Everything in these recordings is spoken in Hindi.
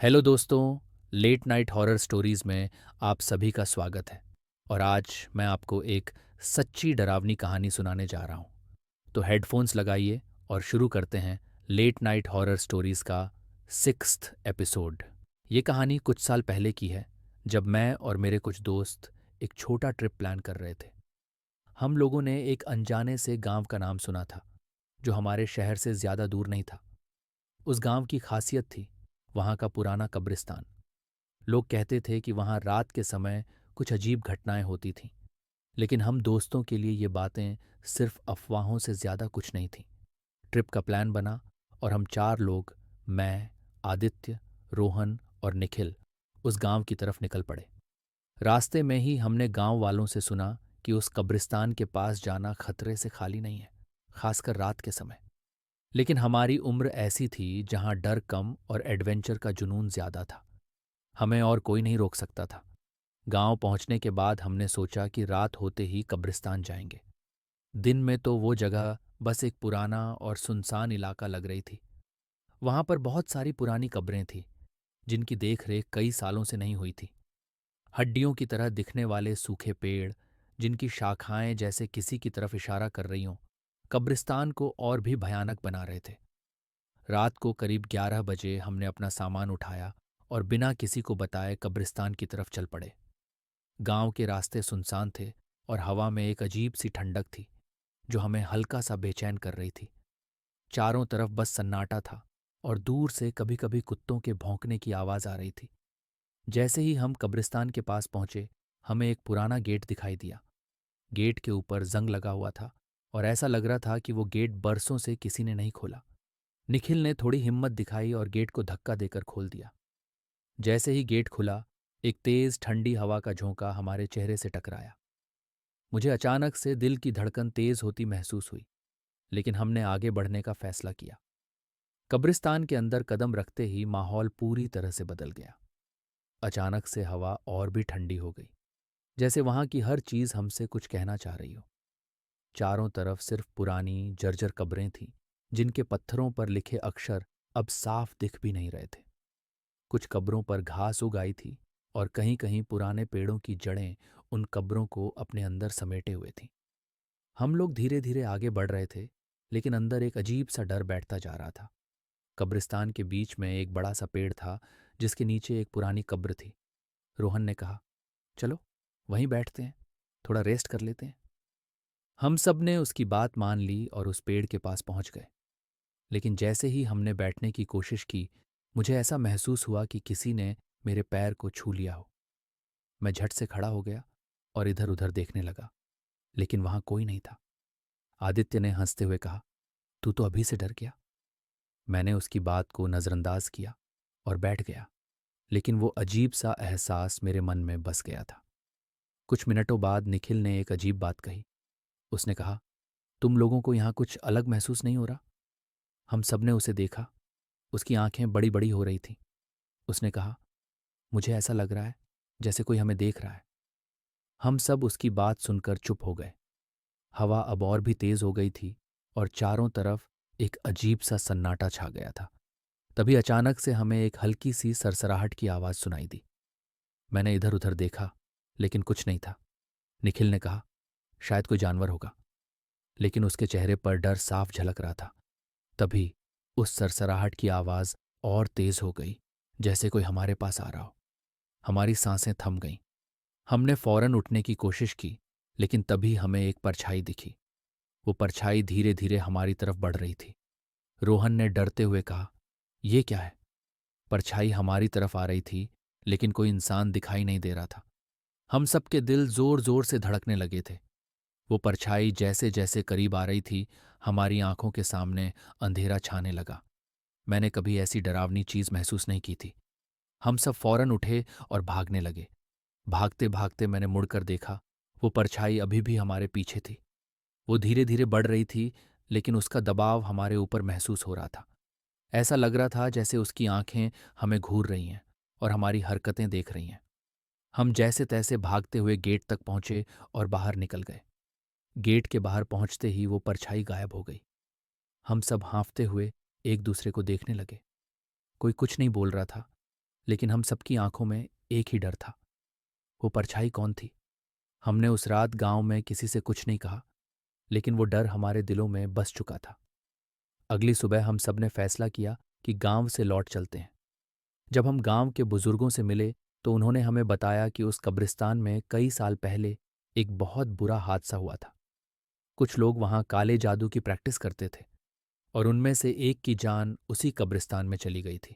हेलो दोस्तों, लेट नाइट हॉरर स्टोरीज़ में आप सभी का स्वागत है। और आज मैं आपको एक सच्ची डरावनी कहानी सुनाने जा रहा हूँ। तो हेडफोन्स लगाइए और शुरू करते हैं लेट नाइट हॉरर स्टोरीज़ का 6th एपिसोड। ये कहानी कुछ साल पहले की है, जब मैं और मेरे कुछ दोस्त एक छोटा ट्रिप प्लान कर रहे थे। हम लोगों ने एक अनजाने से गांव का नाम सुना था, जो हमारे शहर से ज़्यादा दूर नहीं था। उस गांव की खासियत थी वहाँ का पुराना कब्रिस्तान। लोग कहते थे कि वहाँ रात के समय कुछ अजीब घटनाएं होती थीं, लेकिन हम दोस्तों के लिए ये बातें सिर्फ अफवाहों से ज़्यादा कुछ नहीं थीं। ट्रिप का प्लान बना और हम 4 लोग, मैं, आदित्य, रोहन और निखिल, उस गांव की तरफ निकल पड़े। रास्ते में ही हमने गांव वालों से सुना कि उस कब्रिस्तान के पास जाना खतरे से खाली नहीं है, खासकर रात के समय। लेकिन हमारी उम्र ऐसी थी जहां डर कम और एडवेंचर का जुनून ज्यादा था। हमें और कोई नहीं रोक सकता था। गांव पहुंचने के बाद हमने सोचा कि रात होते ही कब्रिस्तान जाएंगे। दिन में तो वो जगह बस एक पुराना और सुनसान इलाका लग रही थी। वहां पर बहुत सारी पुरानी कब्रें थीं, जिनकी देखरेख कई सालों से नहीं हुई थी। हड्डियों की तरह दिखने वाले सूखे पेड़, जिनकी शाखाएं जैसे किसी की तरफ इशारा कर रही हों, कब्रिस्तान को और भी भयानक बना रहे थे। रात को करीब 11 बजे हमने अपना सामान उठाया और बिना किसी को बताए कब्रिस्तान की तरफ चल पड़े। गांव के रास्ते सुनसान थे और हवा में एक अजीब सी ठंडक थी, जो हमें हल्का सा बेचैन कर रही थी। चारों तरफ बस सन्नाटा था और दूर से कभी कभी कुत्तों के भौंकने की आवाज आ रही थी। जैसे ही हम कब्रिस्तान के पास पहुंचे, हमें एक पुराना गेट दिखाई दिया। गेट के ऊपर जंग लगा हुआ था और ऐसा लग रहा था कि वो गेट बरसों से किसी ने नहीं खोला। निखिल ने थोड़ी हिम्मत दिखाई और गेट को धक्का देकर खोल दिया। जैसे ही गेट खुला, एक तेज ठंडी हवा का झोंका हमारे चेहरे से टकराया। मुझे अचानक से दिल की धड़कन तेज होती महसूस हुई, लेकिन हमने आगे बढ़ने का फैसला किया। कब्रिस्तान के अंदर कदम रखते ही माहौल पूरी तरह से बदल गया। अचानक से हवा और भी ठंडी हो गई, जैसे वहां की हर चीज हमसे कुछ कहना चाह रही हो। चारों तरफ सिर्फ पुरानी जर्जर कब्रें थीं, जिनके पत्थरों पर लिखे अक्षर अब साफ दिख भी नहीं रहे थे। कुछ कब्रों पर घास उग आई थी और कहीं कहीं पुराने पेड़ों की जड़ें उन कब्रों को अपने अंदर समेटे हुए थीं। हम लोग धीरे धीरे आगे बढ़ रहे थे, लेकिन अंदर एक अजीब सा डर बैठता जा रहा था। कब्रिस्तान के बीच में एक बड़ा सा पेड़ था, जिसके नीचे एक पुरानी कब्र थी। रोहन ने कहा, चलो वहीं बैठते हैं, थोड़ा रेस्ट कर लेते हैं। हम सब ने उसकी बात मान ली और उस पेड़ के पास पहुंच गए। लेकिन जैसे ही हमने बैठने की कोशिश की, मुझे ऐसा महसूस हुआ कि किसी ने मेरे पैर को छू लिया हो। मैं झट से खड़ा हो गया और इधर उधर देखने लगा, लेकिन वहां कोई नहीं था। आदित्य ने हंसते हुए कहा, तू तो अभी से डर गया। मैंने उसकी बात को नज़रअंदाज किया और बैठ गया, लेकिन वो अजीब सा एहसास मेरे मन में बस गया था। कुछ मिनटों बाद निखिल ने एक अजीब बात कही। उसने कहा, तुम लोगों को यहाँ कुछ अलग महसूस नहीं हो रहा? हम सब ने उसे देखा। उसकी आंखें बड़ी बड़ी हो रही थीं। उसने कहा, मुझे ऐसा लग रहा है जैसे कोई हमें देख रहा है। हम सब उसकी बात सुनकर चुप हो गए। हवा अब और भी तेज हो गई थी और चारों तरफ एक अजीब सा सन्नाटा छा गया था। तभी अचानक से हमें एक हल्की सी सरसराहट की आवाज सुनाई दी। मैंने इधर उधर देखा, लेकिन कुछ नहीं था। निखिल ने कहा, शायद कोई जानवर होगा, लेकिन उसके चेहरे पर डर साफ झलक रहा था। तभी उस सरसराहट की आवाज और तेज हो गई, जैसे कोई हमारे पास आ रहा हो। हमारी सांसें थम गईं। हमने फौरन उठने की कोशिश की, लेकिन तभी हमें एक परछाई दिखी। वो परछाई धीरे धीरे हमारी तरफ बढ़ रही थी। रोहन ने डरते हुए कहा, ये क्या है? परछाई हमारी तरफ आ रही थी, लेकिन कोई इंसान दिखाई नहीं दे रहा था। हम सबके दिल जोर जोर से धड़कने लगे थे। वो परछाई जैसे जैसे करीब आ रही थी, हमारी आंखों के सामने अंधेरा छाने लगा। मैंने कभी ऐसी डरावनी चीज महसूस नहीं की थी। हम सब फौरन उठे और भागने लगे। भागते भागते मैंने मुड़कर देखा। वो परछाई अभी भी हमारे पीछे थी। वो धीरे धीरे बढ़ रही थी, लेकिन उसका दबाव हमारे ऊपर महसूस हो रहा था। ऐसा लग रहा था जैसे उसकी आंखें हमें घूर रही हैं और हमारी हरकतें देख रही हैं। हम जैसे तैसे भागते हुए गेट तक पहुंचे और बाहर निकल गए। गेट के बाहर पहुंचते ही वो परछाई गायब हो गई। हम सब हाँफते हुए एक दूसरे को देखने लगे। कोई कुछ नहीं बोल रहा था, लेकिन हम सबकी आंखों में एक ही डर था। वो परछाई कौन थी? हमने उस रात गांव में किसी से कुछ नहीं कहा, लेकिन वो डर हमारे दिलों में बस चुका था। अगली सुबह हम सब ने फैसला किया कि गांव से लौट चलते हैं। जब हम गांव के बुजुर्गों से मिले तो उन्होंने हमें बताया कि उस कब्रिस्तान में कई साल पहले एक बहुत बुरा हादसा हुआ था। कुछ लोग वहां काले जादू की प्रैक्टिस करते थे और उनमें से एक की जान उसी कब्रिस्तान में चली गई थी।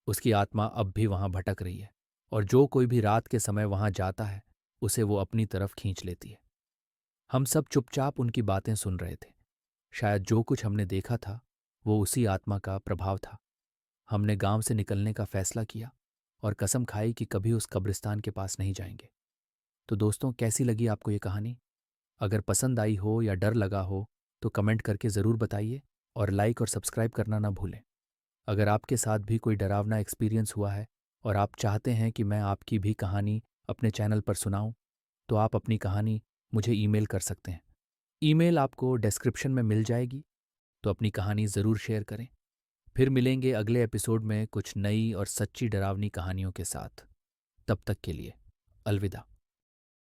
उसकी आत्मा अब भी वहां भटक रही है और जो कोई भी रात के समय वहां जाता है उसे वो अपनी तरफ खींच लेती है। हम सब चुपचाप उनकी बातें सुन रहे थे। शायद जो कुछ हमने देखा था वो उसी आत्मा का प्रभाव था। हमने गांव से निकलने का फैसला किया और कसम खाई कि कभी उस कब्रिस्तान के पास नहीं जाएंगे। तो दोस्तों, कैसी लगी आपको ये कहानी? अगर पसंद आई हो या डर लगा हो तो कमेंट करके ज़रूर बताइए और लाइक और सब्सक्राइब करना ना भूलें। अगर आपके साथ भी कोई डरावना एक्सपीरियंस हुआ है और आप चाहते हैं कि मैं आपकी भी कहानी अपने चैनल पर सुनाऊं, तो आप अपनी कहानी मुझे ईमेल कर सकते हैं। ईमेल आपको डिस्क्रिप्शन में मिल जाएगी, तो अपनी कहानी ज़रूर शेयर करें। फिर मिलेंगे अगले एपिसोड में कुछ नई और सच्ची डरावनी कहानियों के साथ। तब तक के लिए अलविदा।